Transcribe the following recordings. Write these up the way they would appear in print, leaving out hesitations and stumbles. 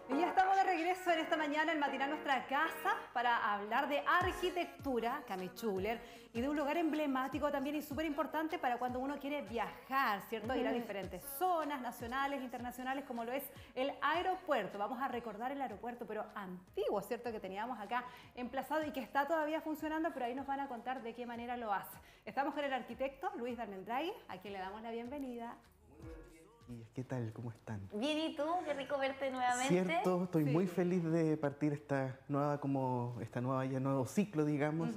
Y ya estamos de regreso en esta mañana, el matinal Nuestra Casa, para hablar de arquitectura, Cami Schuller, y de un lugar emblemático también y súper importante para cuando uno quiere viajar, ¿cierto? Ir a diferentes zonas nacionales, internacionales, como lo es el aeropuerto. Vamos a recordar el aeropuerto, pero antiguo, ¿cierto? Que teníamos acá emplazado y que está todavía funcionando, pero ahí nos van a contar de qué manera lo hace. Estamos con el arquitecto Luis Darmendraghi, a quien le damos la bienvenida. ¿Qué tal? ¿Cómo están? Bien, ¿y tú? Qué rico verte nuevamente. Cierto, estoy muy feliz de partir esta nuevo ciclo, digamos.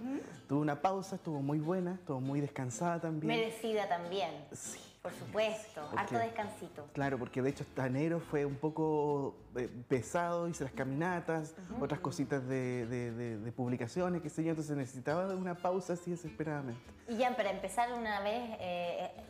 Tuve una pausa, estuvo muy buena, estuvo muy descansada también. Merecida también. Sí. Por supuesto, harto descansito. Claro, porque de hecho enero fue un poco pesado, hice las caminatas, otras cositas de publicaciones, qué sé yo, entonces necesitaba una pausa así desesperadamente. Y ya para empezar una vez,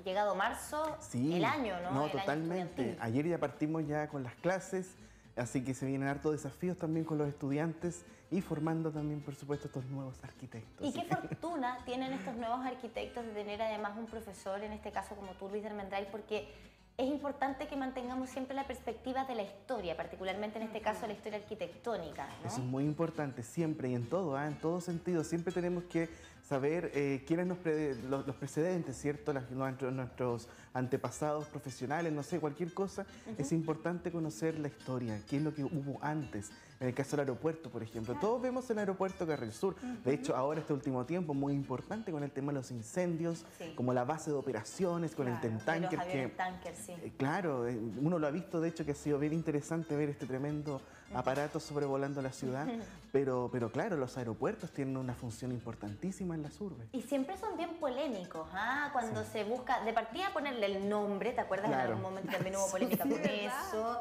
llegado marzo, sí, el año, ¿no? No, el totalmente. Año ayer ya partimos ya con las clases, así que se vienen hartos desafíos también con los estudiantes y formando también, por supuesto, estos nuevos arquitectos. Y qué fortuna tienen estos nuevos arquitectos de tener además un profesor, en este caso como tú, Luis Darmendraghi, porque es importante que mantengamos siempre la perspectiva de la historia, particularmente en este caso la historia arquitectónica, ¿no? Eso es muy importante, siempre y en todo sentido. Siempre tenemos que saber quiénes los precedentes, ¿cierto? Nuestros antepasados profesionales, no sé, cualquier cosa. Es importante conocer la historia, qué es lo que hubo antes. En el caso del aeropuerto, por ejemplo. Todos vemos el aeropuerto Carril Sur. De hecho, ahora este último tiempo, muy importante con el tema de los incendios, como la base de operaciones, con el Tentanker. Los aviones tanker, sí. Claro, uno lo ha visto, de hecho, que ha sido bien interesante ver este tremendo aparato sobrevolando la ciudad. Pero claro, los aeropuertos tienen una función importantísima en las urbes. Y siempre son bien polémicos, ¿ah? Cuando se busca, de partida ponerle el nombre, ¿te acuerdas? En algún momento también hubo polémica con eso,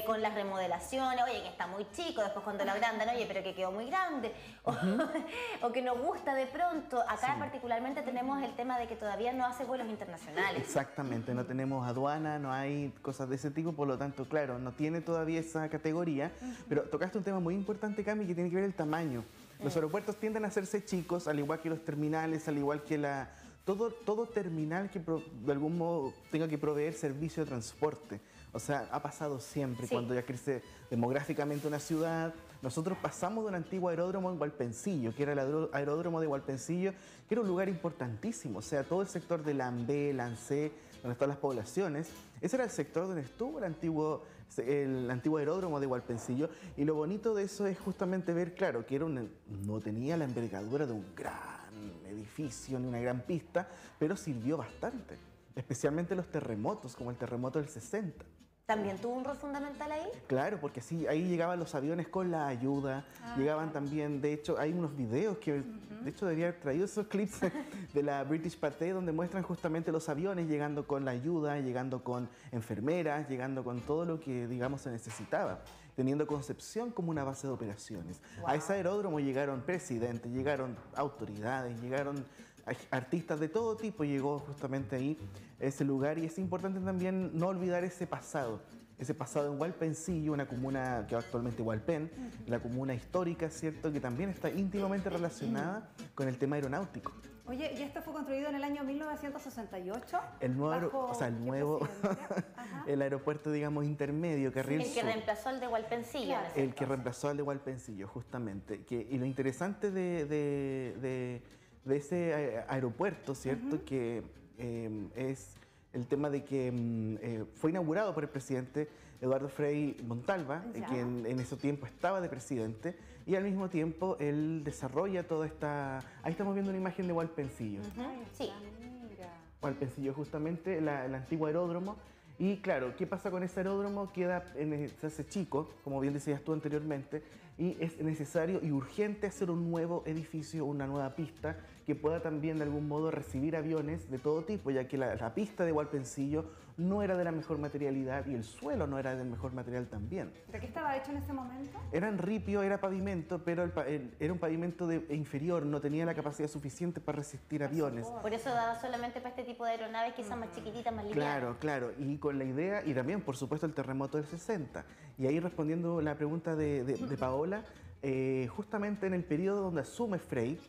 con las remodelaciones, oye, que está muy chico, después cuando lo agrandan, oye, pero que quedó muy grande, o que nos gusta de pronto. Acá particularmente tenemos el tema de que todavía no hace vuelos internacionales. Exactamente, no tenemos aduana, no hay cosas de ese tipo, por lo tanto, claro, no tiene todavía esa categoría, pero tocaste un tema muy importante, Cami, que tiene que ver el tamaño. Los aeropuertos tienden a hacerse chicos, al igual que los terminales, al igual que todo terminal que de algún modo tenga que proveer servicio de transporte. O sea, ha pasado siempre, cuando ya crece demográficamente una ciudad. Nosotros pasamos de un antiguo aeródromo en Hualpencillo, que era el aeródromo de Hualpencillo, que era un lugar importantísimo. O sea, todo el sector de Lambé, Lancé, donde están las poblaciones, ese era el sector donde estuvo el antiguo aeródromo de Hualpencillo. Y lo bonito de eso es justamente ver, claro, que no tenía la envergadura de un gran edificio ni una gran pista, pero sirvió bastante. Especialmente los terremotos, como el terremoto del 60. ¿También tuvo un rol fundamental ahí? Claro, porque sí, ahí llegaban los aviones con la ayuda, llegaban también, de hecho, hay unos videos que, de hecho, debería haber traído esos clips de la British Pathé, donde muestran justamente los aviones llegando con la ayuda, llegando con enfermeras, llegando con todo lo que, digamos, se necesitaba, teniendo Concepción como una base de operaciones. A ese aeródromo llegaron presidentes, llegaron autoridades, llegaron artistas de todo tipo, llegó justamente ahí ese lugar, y es importante también no olvidar ese pasado en Hualpencillo, una comuna que actualmente Hualpén, la comuna histórica, ¿cierto?, que también está íntimamente relacionada con el tema aeronáutico. Oye, ¿y esto fue construido en el año 1968? El aeropuerto, digamos, intermedio, Carril Sur. El que reemplazó al de Hualpencillo. Claro. El que reemplazó al de Hualpencillo, justamente. Y lo interesante de ese aeropuerto, ¿cierto?, que es el tema de que fue inaugurado por el presidente Eduardo Frei Montalva, que en ese tiempo estaba de presidente, y al mismo tiempo él desarrolla toda esta... Ahí estamos viendo una imagen de Hualpencillo. Sí. Hualpencillo, justamente, el antiguo aeródromo. Y claro, ¿qué pasa con ese aeródromo? Se hace chico, como bien decías tú anteriormente, y es necesario y urgente hacer un nuevo edificio, una nueva pista, que pueda también de algún modo recibir aviones de todo tipo, ya que la pista de Hualpencillo no era de la mejor materialidad y el suelo no era del mejor material también. ¿De qué estaba hecho en ese momento? Era en ripio, era pavimento, pero era un pavimento inferior, no tenía la capacidad suficiente para resistir aviones. Por eso daba solamente para este tipo de aeronaves, quizás más chiquititas, más livianas. Claro, y con la idea, y también por supuesto el terremoto del 60. Y ahí respondiendo la pregunta de Paola, justamente en el periodo donde asume Frei,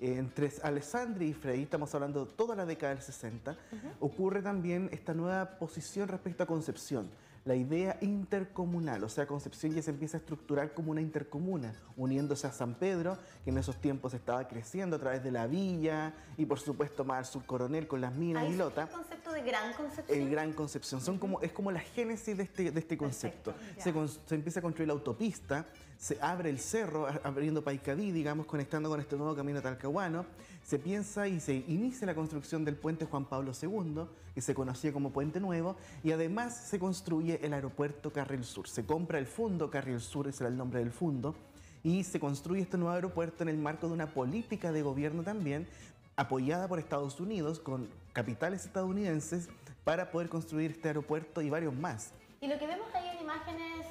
entre Alessandri y Frei, estamos hablando de toda la década del 60, ocurre también esta nueva posición respecto a Concepción. la idea intercomunal, o sea, Concepción ya se empieza a estructurar como una intercomuna, uniéndose a San Pedro, que en esos tiempos estaba creciendo a través de la villa, y por supuesto más al sur Coronel con las minas y Lota. ¿El concepto de Gran Concepción? El Gran Concepción, es como la génesis de este concepto. Se empieza a construir la autopista, se abre el cerro, abriendo Paicaví, digamos, conectando con este nuevo camino talcahuano, se piensa y se inicia la construcción del puente Juan Pablo II, que se conocía como Puente Nuevo, y además se construye el aeropuerto Carril Sur. Se compra el Fundo Carril Sur, ese era el nombre del fundo, y se construye este nuevo aeropuerto en el marco de una política de gobierno también, apoyada por Estados Unidos, con capitales estadounidenses, para poder construir este aeropuerto y varios más. Y lo que vemos ahí en imágenes,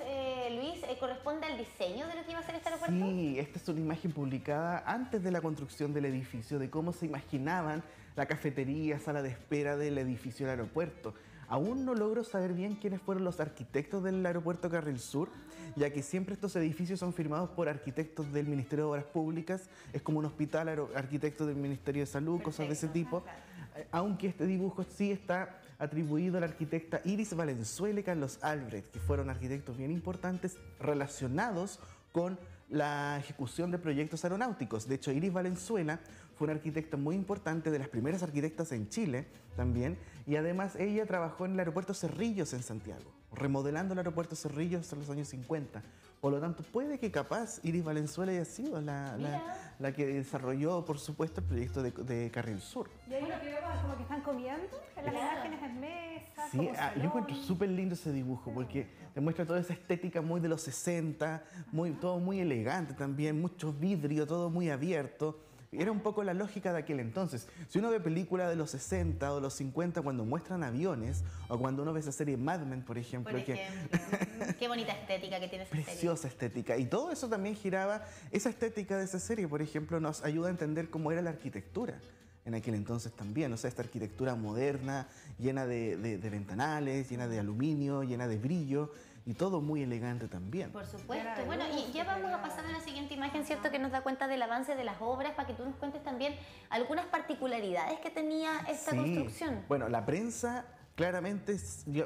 Luis, ¿corresponde al diseño de lo que iba a ser este aeropuerto? Sí, esta es una imagen publicada antes de la construcción del edificio, de cómo se imaginaban la cafetería, sala de espera del edificio del aeropuerto. Aún no logro saber bien quiénes fueron los arquitectos del aeropuerto Carril Sur, ya que siempre estos edificios son firmados por arquitectos del Ministerio de Obras Públicas, es como un hospital, arquitectos del Ministerio de Salud, cosas de ese tipo, aunque este dibujo sí está atribuido a la arquitecta Iris Valenzuela y Carlos Albrecht, que fueron arquitectos bien importantes relacionados con la ejecución de proyectos aeronáuticos. De hecho, Iris Valenzuela fue una arquitecta muy importante, de las primeras arquitectas en Chile también, y además ella trabajó en el aeropuerto Cerrillos en Santiago, remodelando el aeropuerto Cerrillos en los años 50. Por lo tanto, puede que capaz Iris Valenzuela haya sido la que desarrolló, por supuesto, el proyecto de Carril Sur. Y ahí lo que vemos es como que están comiendo en las imágenes en mesas. Sí, yo encuentro súper lindo ese dibujo porque demuestra toda esa estética muy de los 60, todo muy elegante también, mucho vidrio, todo muy abierto. Era un poco la lógica de aquel entonces. Si uno ve películas de los 60 o los 50 cuando muestran aviones, o cuando uno ve esa serie Mad Men, por ejemplo. Qué bonita estética que tiene esa serie. Preciosa estética. Y todo eso también giraba, esa estética de esa serie, por ejemplo, nos ayuda a entender cómo era la arquitectura en aquel entonces también. O sea, esta arquitectura moderna, llena de ventanales, llena de aluminio, llena de brillo, y todo muy elegante también. Por supuesto. Bueno, y ya vamos a pasar a la siguiente imagen, ¿cierto? Que nos da cuenta del avance de las obras, para que tú nos cuentes también algunas particularidades que tenía esta construcción. Bueno, la prensa, claramente,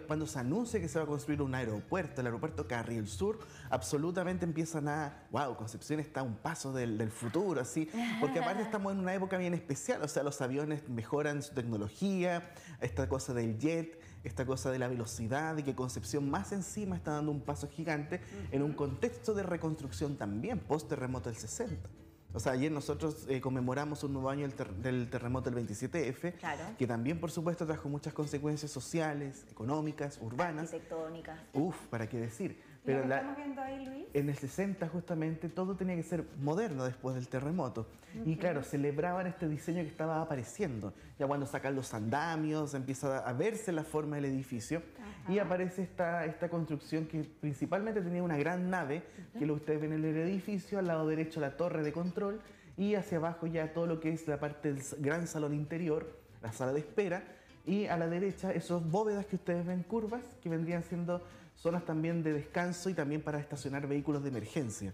cuando se anuncia que se va a construir un aeropuerto, el aeropuerto Carril Sur, absolutamente empiezan wow, Concepción está a un paso del futuro, así, porque aparte estamos en una época bien especial, o sea, los aviones mejoran su tecnología, esta cosa del jet, esta cosa de la velocidad, y que Concepción más encima está dando un paso gigante en un contexto de reconstrucción también, post-terremoto del 60. O sea, ayer nosotros conmemoramos un nuevo año del terremoto del 27F, claro, que también, por supuesto, trajo muchas consecuencias sociales, económicas, urbanas. Arquitectónicas. Uf, ¿para qué decir? Pero estamos viendo ahí, Luis, en el 60 justamente todo tenía que ser moderno después del terremoto. Y claro, celebraban este diseño que estaba apareciendo. Ya cuando sacan los andamios, empieza a verse la forma del edificio. Y aparece esta construcción que principalmente tenía una gran nave, que lo ustedes ven en el edificio, al lado derecho la torre de control, y hacia abajo ya todo lo que es la parte del gran salón interior, la sala de espera, y a la derecha esos bóvedas que ustedes ven curvas, que vendrían siendo zonas también de descanso y también para estacionar vehículos de emergencia.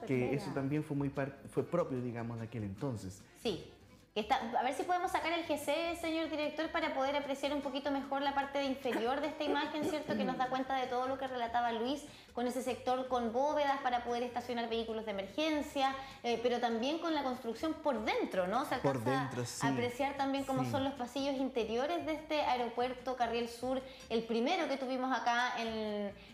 Que eso también fue propio, digamos, de aquel entonces. Sí. A ver si podemos sacar el GC, señor director, para poder apreciar un poquito mejor la parte inferior de esta imagen, ¿cierto? Que nos da cuenta de todo lo que relataba Luis, con ese sector con bóvedas para poder estacionar vehículos de emergencia, pero también con la construcción por dentro, ¿no? Se alcanza por dentro, sí, a apreciar también cómo son los pasillos interiores de este aeropuerto Carril Sur, el primero que tuvimos acá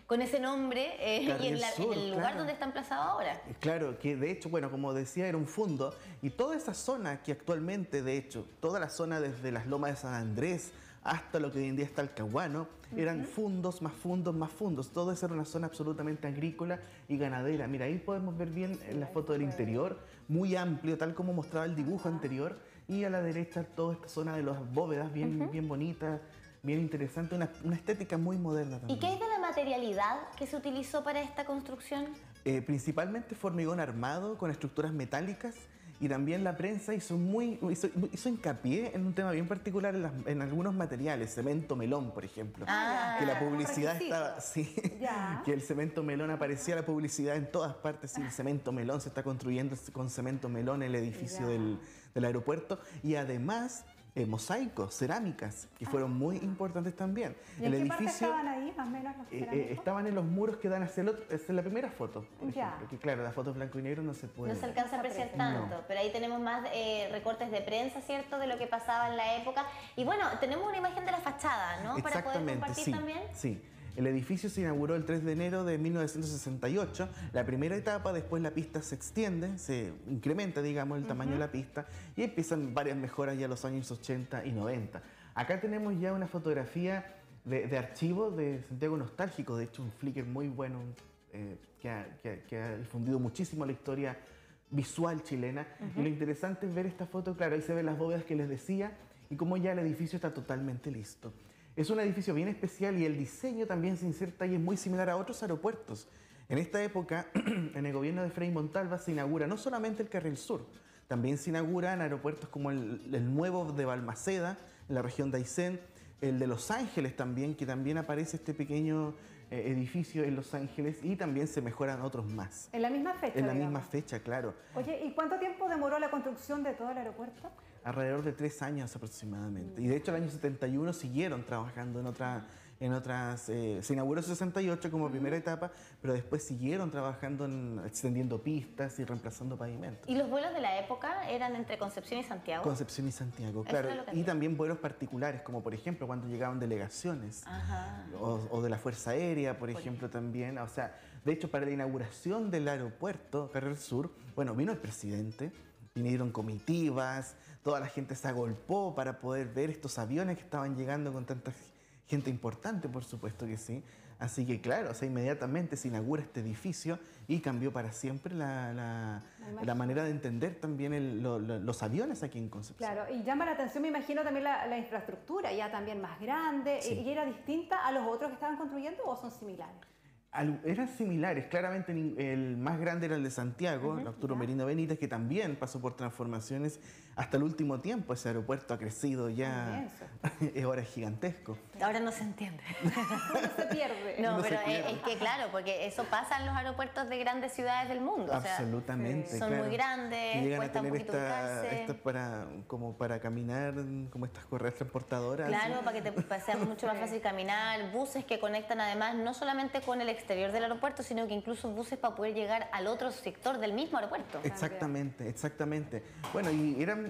con ese nombre y en el lugar donde está emplazado ahora. Claro, que de hecho, bueno, como decía, era un fundo, y toda esa zona que actualmente, de hecho, toda la zona desde las lomas de San Andrés hasta lo que hoy en día está el Caguano, eran fundos, más fundos, más fundos. Todo eso era una zona absolutamente agrícola y ganadera. Mira, ahí podemos ver bien en la foto del interior, muy amplio, tal como mostraba el dibujo anterior, y a la derecha toda esta zona de las bóvedas, bien bonita, bien interesante, una estética muy moderna también. ¿Y qué hay de la materialidad que se utilizó para esta construcción? Principalmente hormigón armado con estructuras metálicas, y también la prensa hizo hincapié en un tema bien particular en algunos materiales, cemento melón, por ejemplo. Que la publicidad estaba, que el cemento melón aparecía la publicidad en todas partes, el cemento melón se está construyendo con cemento melón el edificio del aeropuerto, y además mosaicos, cerámicas, que fueron muy importantes también. ¿Y en qué parte estaban ahí, más o menos, los cerámicos? Estaban en los muros que dan hacia el otro, es la primera foto, por Ya. ejemplo, que claro, la foto blanco y negro no se puede No se ver. alcanza a apreciar tanto, pero ahí tenemos más recortes de prensa, ¿cierto? De lo que pasaba en la época. Y bueno, tenemos una imagen de la fachada, ¿no? Para poder compartir sí, también. sí. El edificio se inauguró el 3 de enero de 1968, la primera etapa, después la pista se extiende, se incrementa, digamos, el tamaño de la pista y empiezan varias mejoras ya los años 80 y 90. Acá tenemos ya una fotografía de archivo de Santiago Nostálgico, de hecho un Flickr muy bueno que ha difundido muchísimo la historia visual chilena. Y lo interesante es ver esta foto, claro, ahí se ven las bóvedas que les decía y cómo ya el edificio está totalmente listo. Es un edificio bien especial y el diseño también se inserta y es muy similar a otros aeropuertos. En esta época, en el gobierno de Frei Montalva se inaugura no solamente el Carril Sur, también se inauguran aeropuertos como el nuevo de Balmaceda, en la región de Aysén, el de Los Ángeles también, que también aparece este pequeño edificio en Los Ángeles y también se mejoran otros más. En la misma fecha, En la digamos. misma fecha, claro. Oye, ¿y cuánto tiempo demoró la construcción de todo el aeropuerto? Alrededor de 3 años aproximadamente. Y de hecho, el año 71 siguieron trabajando en otras... se inauguró en 68 como primera etapa, pero después siguieron trabajando extendiendo pistas y reemplazando pavimentos. ¿Y los vuelos de la época eran entre Concepción y Santiago? Concepción y Santiago, Eso claro. era lo que Y había. también vuelos particulares, como por ejemplo cuando llegaban delegaciones. Ajá. O de la Fuerza Aérea, por ejemplo, también. O sea, de hecho, para la inauguración del aeropuerto Carril Sur, bueno, vino el presidente, vinieron comitivas, toda la gente se agolpó para poder ver estos aviones que estaban llegando con tanta gente importante, por supuesto que sí. Así que claro, o sea, inmediatamente se inaugura este edificio y cambió para siempre la manera de entender también los aviones aquí en Concepción. Claro, y llama la atención, me imagino, también la infraestructura, ya también más grande. Sí. ¿Y era distinta a los otros que estaban construyendo o son similares? Eran similares, claramente el más grande era el de Santiago, el Arturo Merino Benítez, que también pasó por transformaciones hasta el último tiempo. Ese aeropuerto ha crecido ya, es ahora gigantesco. Ahora no se entiende. Bueno, se pierde. No, No se pero pierde. es que claro, porque eso pasa en los aeropuertos de grandes ciudades del mundo. Absolutamente, O sea, son claro. muy grandes, Y llegan a cuesta un tener poquito ubicarse. como para caminar, como estas correas transportadoras. Claro, ¿sí? para que sea mucho más fácil caminar, buses que conectan además no solamente con el exterior del aeropuerto, sino que incluso buses para poder llegar al otro sector del mismo aeropuerto. Exactamente, exactamente. Bueno, y era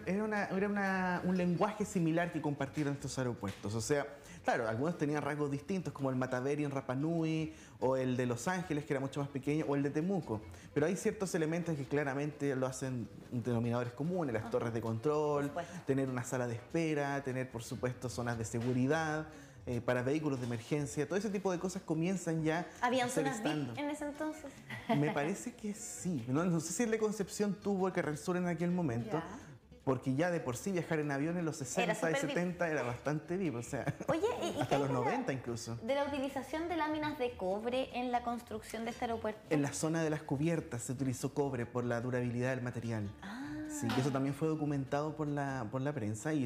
un lenguaje similar que compartieron estos aeropuertos. O sea, claro, algunos tenían rasgos distintos, como el Mataveri en Rapa Nui, o el de Los Ángeles, que era mucho más pequeño, o el de Temuco. Pero hay ciertos elementos que claramente lo hacen denominadores comunes, las torres de control, tener una sala de espera, tener, por supuesto, zonas de seguridad, para vehículos de emergencia, todo ese tipo de cosas comienzan ya ¿Habían a ser zonas VIP estándar. en ese entonces? Me parece que sí. No sé si el de Concepción tuvo el Carril Sur en aquel momento, Ya. porque ya de por sí viajar en avión en los 60 y súper VIP. 70 era bastante vivo, o sea, Oye, ¿y hasta qué los hay 90 incluso. de la utilización de láminas de cobre en la construcción de este aeropuerto? En la zona de las cubiertas se utilizó cobre por la durabilidad del material. Sí, que eso también fue documentado por la prensa y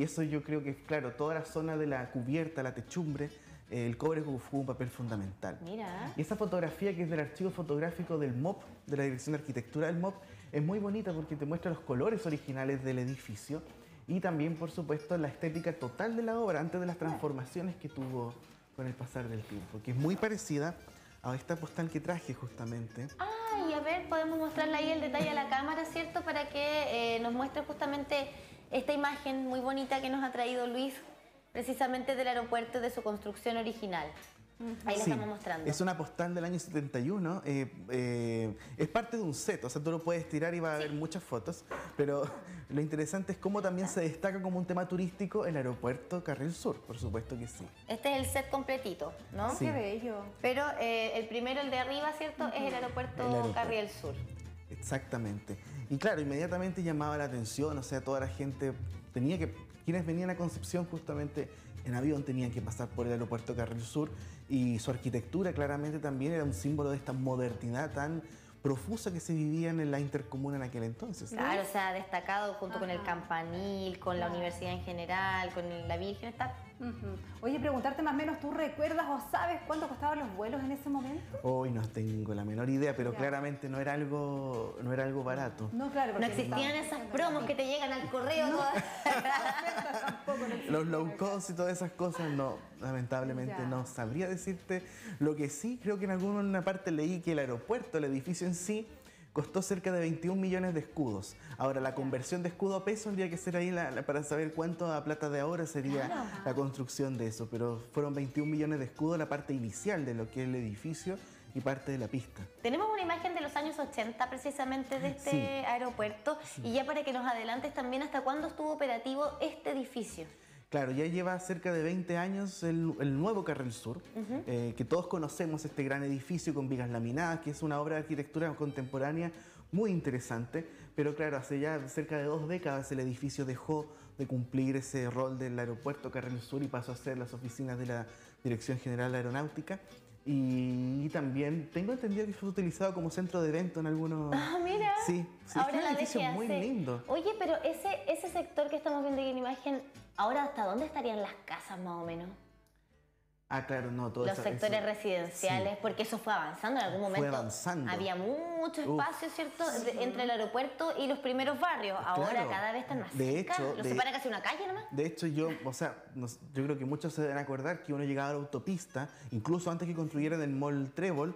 eso yo creo que, claro, toda la zona de la cubierta, la techumbre, el cobre jugó un papel fundamental. Mira. Y esa fotografía que es del archivo fotográfico del MOP, de la Dirección de Arquitectura del MOP, es muy bonita porque te muestra los colores originales del edificio y también, por supuesto, la estética total de la obra antes de las transformaciones que tuvo con el pasar del tiempo, que es muy parecida a esta postal que traje justamente. Ah, y a ver, podemos mostrarle ahí el detalle a la cámara, ¿cierto? Para que nos muestre justamente esta imagen muy bonita que nos ha traído Luis, precisamente del aeropuerto, de su construcción original. Ahí la Sí, estamos mostrando. es una postal del año 71, es parte de un set, o sea, tú lo puedes tirar y va a haber muchas fotos, pero lo interesante es cómo también se destaca como un tema turístico el aeropuerto Carril Sur, por supuesto que sí. Este es el set completito, ¿no? Sí. Qué bello. Pero el primero, el de arriba, ¿cierto? Es el aeropuerto Carriel Sur. Exactamente. Y claro, inmediatamente llamaba la atención, o sea, toda la gente quienes venían a Concepción justamente en avión tenían que pasar por el aeropuerto Carril Sur y su arquitectura claramente también era un símbolo de esta modernidad tan profusa que se vivía en la intercomuna en aquel entonces. Claro, o sea, destacado junto con el campanil, con la universidad en general, con la Virgen, está Oye, preguntarte más o menos, ¿tú recuerdas o sabes cuánto costaban los vuelos en ese momento? Hoy no tengo la menor idea, pero claramente no era algo barato. No, claro, No existían esas promos que te llegan al correo. Los low cost y todas esas cosas, no, lamentablemente no sabría decirte. Lo que sí, creo que en alguna parte leí que el aeropuerto, el edificio en sí, costó cerca de 21 millones de escudos. Ahora, la conversión de escudo a peso tendría que ser ahí para saber cuánto a plata de ahora sería la construcción de eso, pero fueron 21 millones de escudos la parte inicial de lo que es el edificio y parte de la pista. Tenemos una imagen de los años 80 precisamente de este aeropuerto y ya para que nos adelantes también hasta cuándo estuvo operativo este edificio. Claro, ya lleva cerca de 20 años el nuevo Carril Sur, que todos conocemos este gran edificio con vigas laminadas, que es una obra de arquitectura contemporánea muy interesante, pero claro, hace ya cerca de 2 décadas el edificio dejó de cumplir ese rol del aeropuerto Carril Sur y pasó a ser las oficinas de la Dirección General de Aeronáutica. Y también tengo entendido que fue utilizado como centro de evento en algunos... Ah, mira. Sí, ahora es un edificio muy lindo. Oye, pero ese sector que estamos viendo aquí en imagen, ahora ¿hasta dónde estarían las casas más o menos? Ah, claro, no, todo los sectores residenciales, porque eso fue avanzando en algún momento. Fue avanzando. Había mucho espacio, ¿cierto? Entre el aeropuerto y los primeros barrios. Ahora cada vez están más cerca. ¿Los separa casi una calle nomás? De hecho, yo creo que muchos se deben acordar que uno llegaba a la autopista, incluso antes que construyeran el Mall Trébol,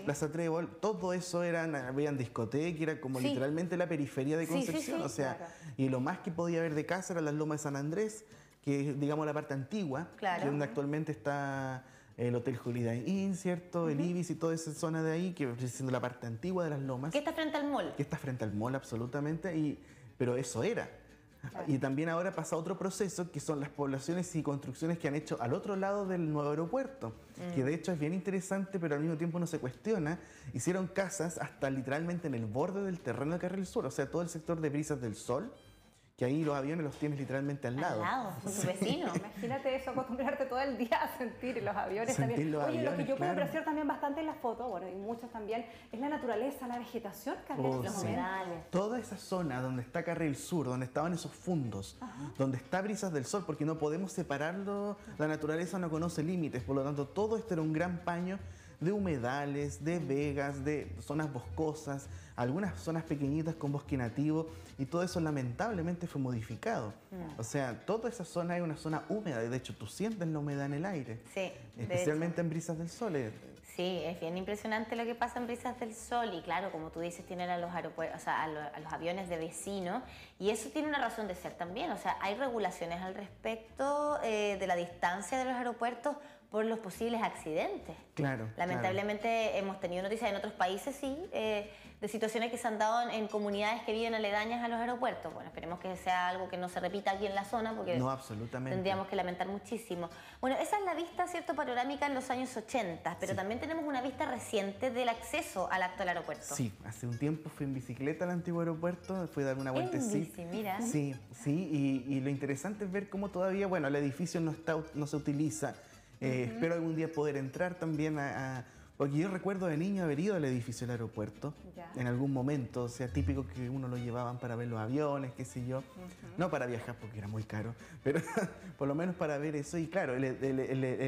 Plaza Trébol, todo eso habían discotecas, era como literalmente la periferia de Concepción, o sea, y lo más que podía haber de casa eran las lomas de San Andrés, que es, digamos, la parte antigua, que es donde actualmente está el Hotel Holiday Inn, ¿cierto? El Ibis y toda esa zona de ahí, que viene siendo la parte antigua de las lomas. Que está frente al mall. Que está frente al mall, absolutamente, pero eso era. Y también ahora pasa otro proceso, que son las poblaciones y construcciones que han hecho al otro lado del nuevo aeropuerto, que de hecho es bien interesante, pero al mismo tiempo no se cuestiona. Hicieron casas hasta literalmente en el borde del terreno de Carril Sur, o sea, todo el sector de Brisas del Sol, que ahí los aviones los tienes literalmente al lado. Al lado, con su vecino. Imagínate eso, acostumbrarte todo el día a sentir los aviones también. Oye, lo que yo puedo apreciar también bastante en las fotos, bueno, y muchos también, es la naturaleza, la vegetación que había en los humedales. Toda esa zona donde está Carril Sur, donde estaban esos fundos, donde está Brisas del Sol, porque no podemos separarlo, la naturaleza no conoce límites, por lo tanto todo esto era un gran paño de humedales, de vegas, de zonas boscosas, algunas zonas pequeñitas con bosque nativo, y todo eso lamentablemente fue modificado. O sea, toda esa zona es una zona húmeda, y de hecho tú sientes la humedad en el aire. Sí. Especialmente en Brisas del Sol. Sí, es bien impresionante lo que pasa en Brisas del Sol, y claro, como tú dices, tienen a los aeropuertos, o sea, a los aviones de vecinos, y eso tiene una razón de ser también. O sea, hay regulaciones al respecto de la distancia de los aeropuertos por los posibles accidentes. Claro. Lamentablemente hemos tenido noticias en otros países, sí, de situaciones que se han dado en comunidades que viven aledañas a los aeropuertos. Bueno, esperemos que sea algo que no se repita aquí en la zona, porque no, absolutamente, tendríamos que lamentar muchísimo. Bueno, esa es la vista, ¿cierto?, panorámica en los años 80, pero también tenemos una vista reciente del acceso al actual aeropuerto. Sí, hace un tiempo fui en bicicleta al antiguo aeropuerto, fui a dar una vueltecita. En bici, mira. Sí, y lo interesante es ver cómo todavía, bueno, el edificio no se utiliza. Espero algún día poder entrar también porque yo recuerdo de niño haber ido al edificio del aeropuerto en algún momento, o sea, típico que uno lo llevaban para ver los aviones, qué sé yo, no para viajar porque era muy caro, pero por lo menos para ver eso. Y claro, el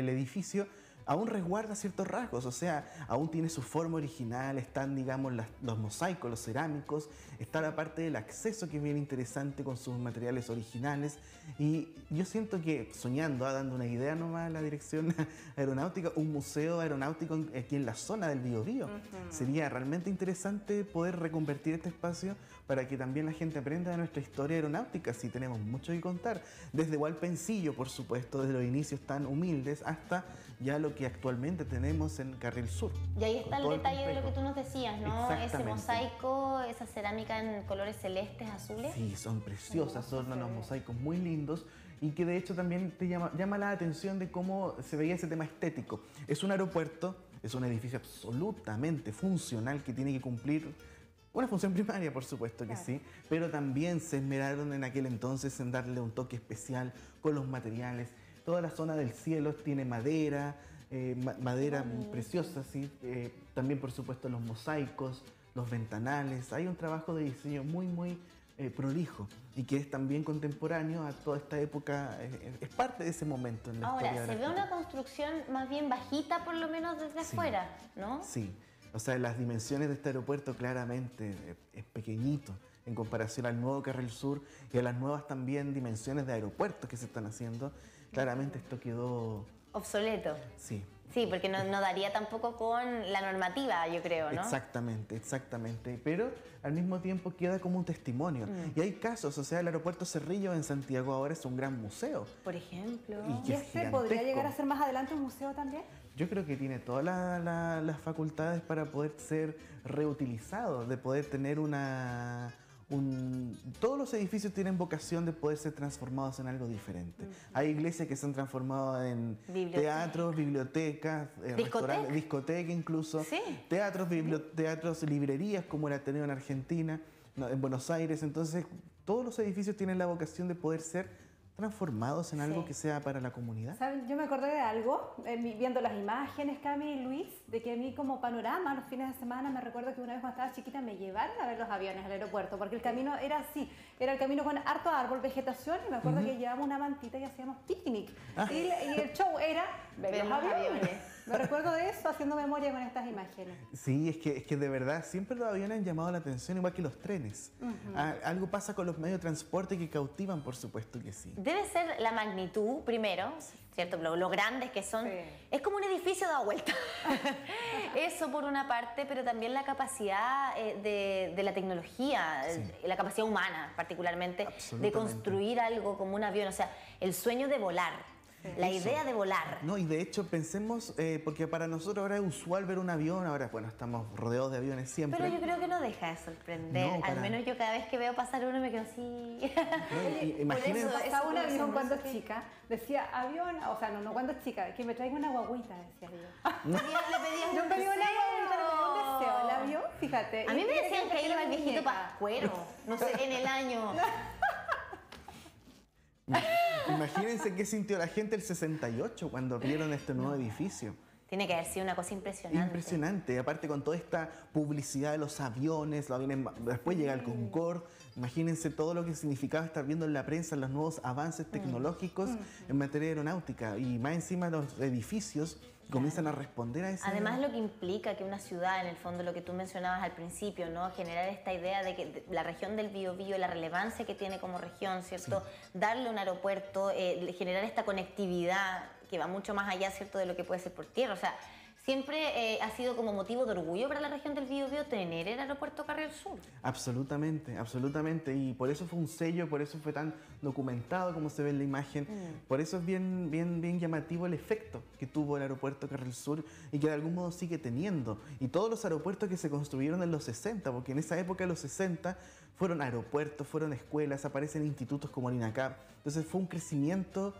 edificio aún resguarda ciertos rasgos, o sea, aún tiene su forma original, están, digamos, los mosaicos, los cerámicos, está la parte del acceso que es bien interesante con sus materiales originales, y yo siento que, soñando, dando una idea nomás a la Dirección Aeronáutica, un museo aeronáutico aquí en la zona del Biobío. Sería realmente interesante poder reconvertir este espacio para que también la gente aprenda de nuestra historia aeronáutica, si tenemos mucho que contar, desde Hualpencillo, por supuesto, desde los inicios tan humildes hasta ya lo que actualmente tenemos en Carril Sur. Y ahí está el detalle de lo que tú nos decías, ¿no? Ese mosaico, esa cerámica en colores celestes, azules. Sí, son preciosas, son unos mosaicos muy lindos, y que de hecho también te llama la atención de cómo se veía ese tema estético. Es un aeropuerto, es un edificio absolutamente funcional que tiene que cumplir una función primaria, por supuesto que sí, pero también se esmeraron en aquel entonces en darle un toque especial con los materiales. Toda la zona del cielo tiene madera, madera preciosa, ¿sí? También, por supuesto, los mosaicos, los ventanales. Hay un trabajo de diseño muy prolijo y que es también contemporáneo a toda esta época, es parte de ese momento en la Ahora, historia de se la ve una construcción más bien bajita, por lo menos desde afuera, ¿no? Sí, o sea, las dimensiones de este aeropuerto claramente es pequeñito en comparación al nuevo Carril Sur y a las nuevas también dimensiones de aeropuertos que se están haciendo. Claramente esto quedó... Obsoleto. Sí. Sí, porque no daría tampoco con la normativa, yo creo, ¿no? Exactamente, exactamente. Pero al mismo tiempo queda como un testimonio. Y hay casos, o sea, el aeropuerto Cerrillo en Santiago ahora es un gran museo. Por ejemplo. Y ¿Y es este podría gigantesco. llegar a ser más adelante un museo también? Yo creo que tiene todas las facultades para poder ser reutilizado, de poder tener todos los edificios tienen vocación de poder ser transformados en algo diferente. Hay iglesias que se han transformado en teatros, bibliotecas, restaurantes, discotecas incluso, Sí. teatros, librerías como el Ateneo en Argentina, en Buenos Aires. Entonces, todos los edificios tienen la vocación de poder ser transformados en algo que sea para la comunidad. ¿Saben? Yo me acordé de algo, viendo las imágenes, Cami y Luis, de que a mí como panorama los fines de semana me recuerdo que una vez cuando estaba chiquita me llevaron a ver los aviones al aeropuerto, porque el camino era así, era el camino con harto árbol, vegetación, y me acuerdo que llevábamos una mantita y hacíamos picnic. Y el show era ver los aviones. Me recuerdo de eso, haciendo memoria con estas imágenes. Sí, es que de verdad siempre los aviones han llamado la atención, igual que los trenes. Algo pasa con los medios de transporte que cautivan, por supuesto que sí. Debe ser la magnitud, primero, ¿cierto? Lo grandes que son. Sí. Es como un edificio dado vuelta. Eso por una parte, pero también la capacidad de la tecnología, la capacidad humana particularmente, de Absolutamente. construir algo como un avión. O sea, el sueño de volar. La idea de volar. No, y de hecho pensemos, porque para nosotros ahora es usual ver un avión, ahora bueno, estamos rodeados de aviones siempre. Pero yo creo que no deja de sorprender. No, Al menos yo cada vez que veo pasar uno me quedo así. Imagínense, Por eso, Pasaba un puede avión ser, cuando no sé. chica, decía avión, o sea, no cuando chica, que me traiga una guaguita, decía yo. Le pedías Yo un pedí una guaguita, le pedí un deseo al deseo. avión, fíjate. A mí me Y decían que ahí iba el viejito muñeca. pascuero, no sé, en el año. imagínense qué sintió la gente el 68 cuando vieron este nuevo edificio. Tiene que haber sido una cosa impresionante. Impresionante, aparte con toda esta publicidad de los aviones, después llega el Concorde, imagínense todo lo que significaba estar viendo en la prensa los nuevos avances tecnológicos en materia aeronáutica y más encima los edificios comienzan a responder a eso. Además lo que implica que una ciudad, en el fondo lo que tú mencionabas al principio, ¿no? Generar esta idea de que la región del Biobío, la relevancia que tiene como región, ¿cierto? Darle un aeropuerto, generar esta conectividad que va mucho más allá, ¿cierto?, de lo que puede ser por tierra. O sea, siempre ha sido como motivo de orgullo para la región del Biobío tener el aeropuerto Carril Sur. Absolutamente, absolutamente. Y por eso fue un sello, por eso fue tan documentado como se ve en la imagen. Por eso es bien llamativo el efecto que tuvo el aeropuerto Carril Sur y que de algún modo sigue teniendo. Y todos los aeropuertos que se construyeron en los 60, porque en esa época de los 60 fueron aeropuertos, fueron escuelas, aparecen institutos como el INACAP. Entonces fue un crecimiento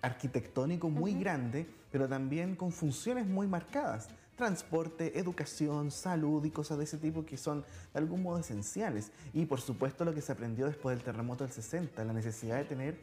arquitectónico muy grande, pero también con funciones muy marcadas. Transporte, educación, salud y cosas de ese tipo que son de algún modo esenciales. Y por supuesto lo que se aprendió después del terremoto del 60, la necesidad de tener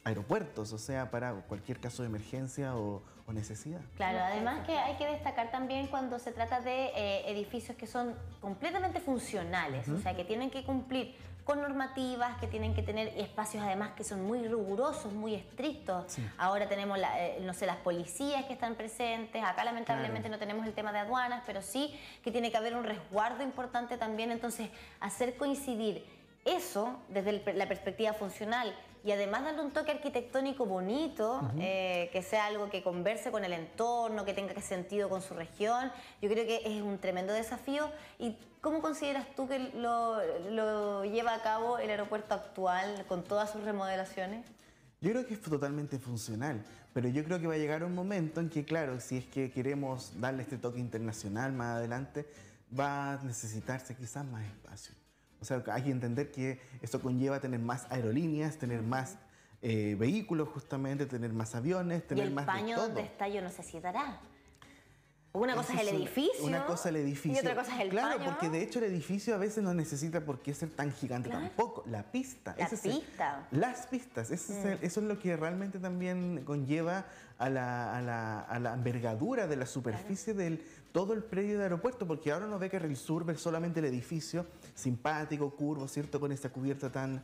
aeropuertos, o sea, para cualquier caso de emergencia o necesidad. Claro, además que hay que destacar también cuando se trata de edificios que son completamente funcionales, o sea, que tienen que cumplir con normativas, que tienen que tener espacios además que son muy rigurosos, muy estrictos. Sí. Ahora tenemos, no sé, las policías que están presentes, acá lamentablemente no tenemos el tema de aduanas, pero sí que tiene que haber un resguardo importante también, entonces hacer coincidir eso desde la perspectiva funcional y además darle un toque arquitectónico bonito, que sea algo que converse con el entorno, que tenga sentido con su región, yo creo que es un tremendo desafío. ¿Y cómo consideras tú que lo lleva a cabo el aeropuerto actual con todas sus remodelaciones? Yo creo que es totalmente funcional, pero yo creo que va a llegar un momento en que, claro, si es que queremos darle este toque internacional más adelante, va a necesitarse quizás más espacio. O sea, hay que entender que eso conlleva tener más aerolíneas, tener más vehículos justamente, tener más aviones, tener más de todo. Y el paño donde está yo no sé si dará. Una cosa es el edificio. Una cosa es el edificio. Y otra cosa es el Claro, paño. porque de hecho el edificio a veces no necesita por qué ser tan gigante tampoco. La pista. La pista. Las pistas. Eso es lo que realmente también conlleva a la envergadura de la superficie del todo el predio de aeropuerto, porque ahora uno ve Carril Sur, ver solamente el edificio simpático, curvo, ¿cierto? Con esa cubierta tan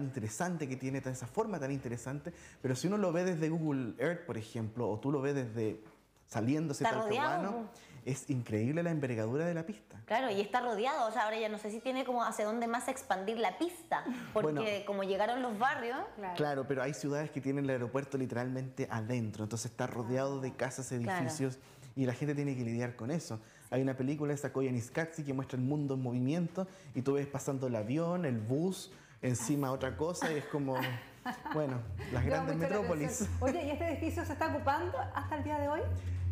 interesante que tiene, esa forma tan interesante. Pero si uno lo ve desde Google Earth, por ejemplo, o tú lo ves desde saliéndose Está Talcahuano, rodeado. es increíble la envergadura de la pista. Claro, y está rodeado, o sea, ahora ya no sé si tiene como hacia dónde más expandir la pista, porque Bueno, como llegaron los barrios... Claro, pero hay ciudades que tienen el aeropuerto literalmente adentro, entonces está rodeado de casas, edificios, y la gente tiene que lidiar con eso. Hay una película, esa Koyaanisqatsi, que muestra el mundo en movimiento, y tú ves pasando el avión, el bus, encima otra cosa, y es como, bueno, las grandes metrópolis. Oye, ¿y este edificio se está ocupando hasta el día de hoy?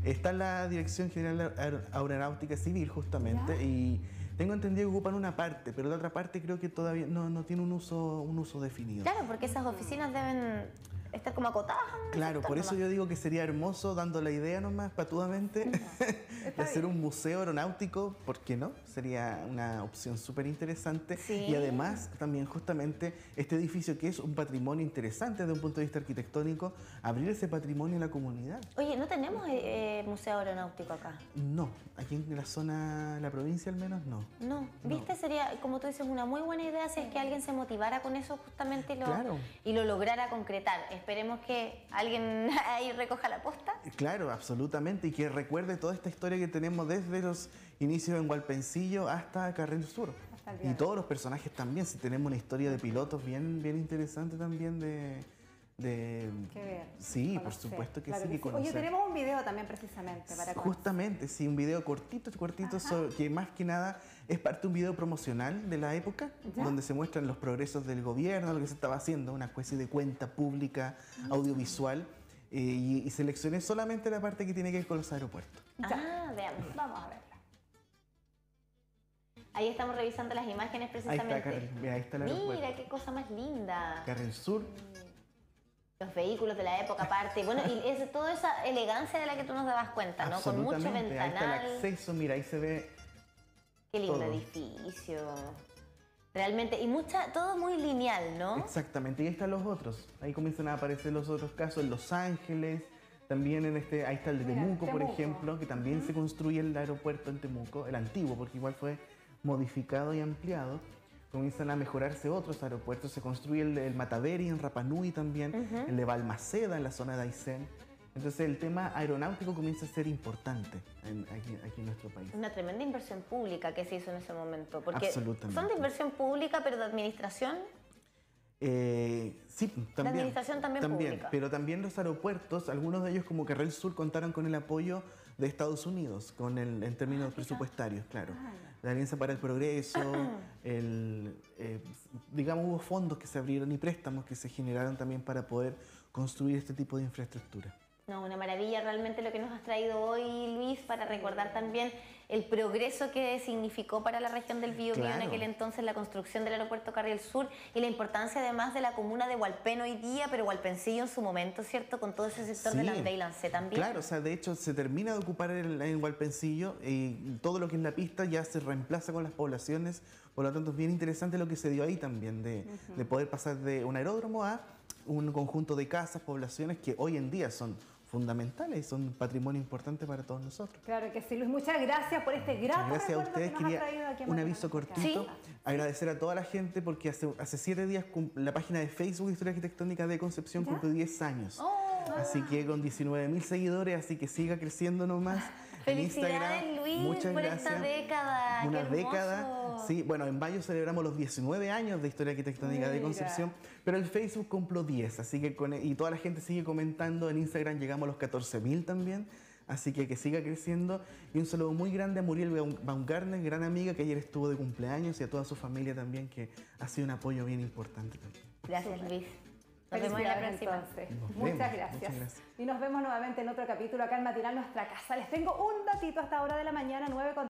Está en la Dirección General Aeronáutica Civil, justamente, y tengo entendido que ocupan una parte, pero la otra parte creo que todavía no tiene un uso definido. Claro, porque esas oficinas deben estar como acotadas. Claro, por eso yo digo que sería hermoso, dando la idea nomás patudamente, de hacer un museo aeronáutico, ¿por qué no? Sería una opción súper interesante. Sí. Y además, también justamente, este edificio que es un patrimonio interesante desde un punto de vista arquitectónico, abrir ese patrimonio a la comunidad. Oye, ¿no tenemos museo aeronáutico acá? No, aquí en la zona, la provincia al menos, no. No, ¿viste? Sería, como tú dices, una muy buena idea si es que alguien se motivara con eso justamente y lo lograra concretar. Esperemos que alguien ahí recoja la posta. Claro, absolutamente, y que recuerde toda esta historia que tenemos desde los inicios en Hualpencillo hasta Carril Sur. Y todos los personajes también, si tenemos una historia de pilotos bien interesante también de Que ver. Sí, conocer. por supuesto que Claro sí, que que conocer. Oye, tenemos un video también precisamente para conocer. Justamente, sí, un video cortito, que más que nada es parte de un video promocional de la época, donde se muestran los progresos del gobierno, lo que se estaba haciendo, una especie de cuenta pública audiovisual, y seleccioné solamente la parte que tiene que ver con los aeropuertos. Veamos. Vamos a verla. Ahí estamos revisando las imágenes Ahí precisamente. está, Carril, ahí está el aeropuerto. Mira, qué cosa más linda. Carril Sur. Los vehículos de la época aparte. Bueno, y toda esa elegancia de la que tú nos dabas cuenta, ¿no? Con mucho Absolutamente, ahí está ventanal. el acceso, mira, ahí se ve. Qué lindo todo. edificio. Realmente, y todo muy lineal, ¿no? Exactamente, y ahí están los otros. Ahí comienzan a aparecer los otros casos en Los Ángeles, también ahí está el de Temuco, por ejemplo, que también se construye el aeropuerto en Temuco, el antiguo, porque igual fue modificado y ampliado. Comienzan a mejorarse otros aeropuertos, se construye el Mataveri en Rapa Nui también, el de Balmaceda en la zona de Aysén. Entonces el tema aeronáutico comienza a ser importante aquí en nuestro país. Una tremenda inversión pública que se hizo en ese momento. Porque Absolutamente. son de inversión pública, pero de administración. Sí, también. La administración también pública. Pero también los aeropuertos, algunos de ellos como Carril Sur, contaron con el apoyo de Estados Unidos, en términos presupuestarios, claro. La Alianza para el Progreso, digamos, hubo fondos que se abrieron y préstamos que se generaron también para poder construir este tipo de infraestructura. No, una maravilla realmente lo que nos has traído hoy, Luis, para recordar también el progreso que significó para la región del Biobío en aquel entonces la construcción del aeropuerto Carril Sur y la importancia además de la comuna de Hualpén hoy día, pero Hualpencillo en su momento, ¿cierto? Con todo ese sector de Landé y Lancé también. Claro, o sea, de hecho se termina de ocupar en Hualpencillo y todo lo que es la pista ya se reemplaza con las poblaciones, por lo tanto es bien interesante lo que se dio ahí también, de poder pasar de un aeródromo a un conjunto de casas, poblaciones que hoy en día son fundamentales y son patrimonio importante para todos nosotros. Claro que sí, Luis, muchas gracias por este grato Gracias a recuerdo ustedes. que nos Quería ha traído aquí a un Matinal aviso Nuestra cortito, Casa. agradecer a toda la gente porque hace 7 días la página de Facebook Historia Arquitectónica de Concepción cumplió 10 años. Así que con 19.000 seguidores, así que siga creciendo nomás. Felicidades, Luis, Muchas por gracias. esta década. Una Qué hermoso. década. Sí, bueno, en mayo celebramos los 19 años de Historia Arquitectónica de Concepción, pero el Facebook cumplió 10, así que y toda la gente sigue comentando. En Instagram llegamos a los 14.000 también, así que siga creciendo. Y un saludo muy grande a Muriel Baumgartner, gran amiga que ayer estuvo de cumpleaños, y a toda su familia también, que ha sido un apoyo bien importante también. Gracias, Luis. Nos vemos en la próxima. Muchas gracias. Y nos vemos nuevamente en otro capítulo acá en Matinal Nuestra Casa. Les tengo un datito hasta hora de la mañana, 9:30.